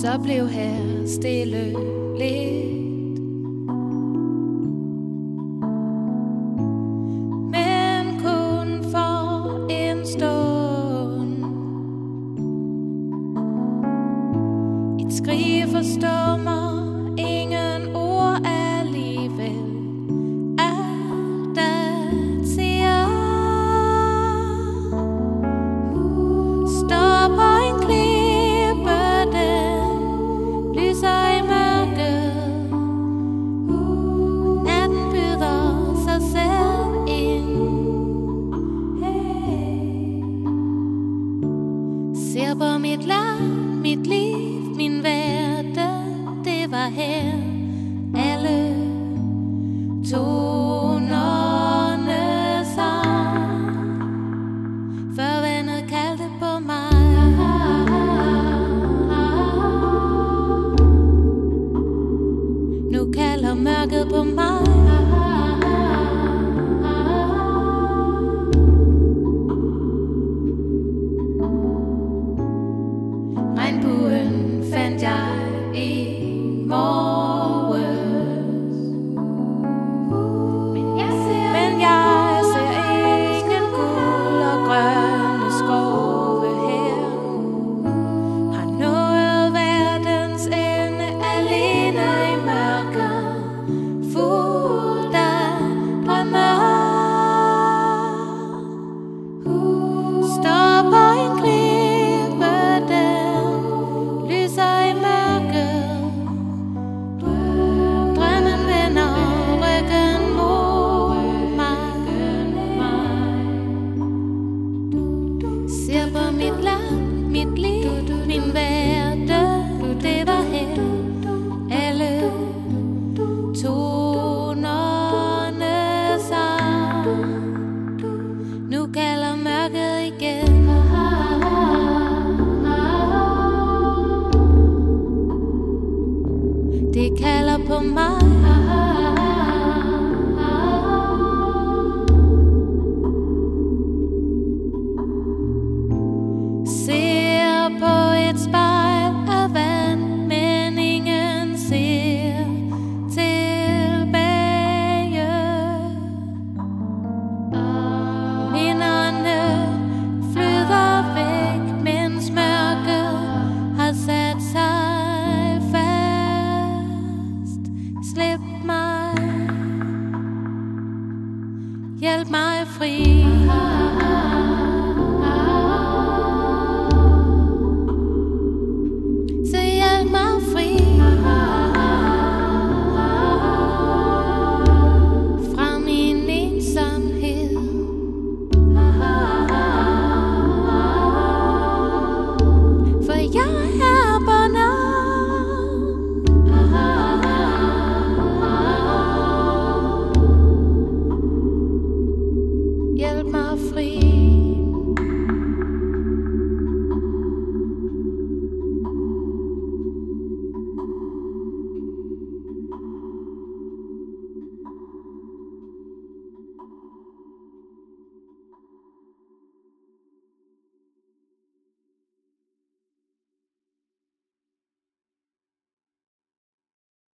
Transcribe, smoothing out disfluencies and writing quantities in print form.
Så blev her stille lidt, men kun for en stund. Et skrig forstummer, ingen ord alligevel. Alt at siger står på en klippe, den lyser i mørket. Natten byder sig selv ind. Ser på mit land, mit liv, min verden. Det var her alle tonerne sang. Før vandet kaldte på mig. Nu kalder mørket på mig. Regnbuen fandt jeg i morges, men jeg ser ingen guld og grønne skove her. Har nået verdens ende alene i mørket, fuldt af drømme. Står på en klippe, den lyser i mørket. Drømmen vender ryggen mod mig. Ser på mit land, mit liv, min verden. Det var her alle tonerne sang. Nu kalder mørket igen. Det kalder på mig. Ser på et spejl af vand, men ingen ser tilbage. Minderne flyder væk, mens mørket har sat sig fast. Slip mig, hjælp mig fri.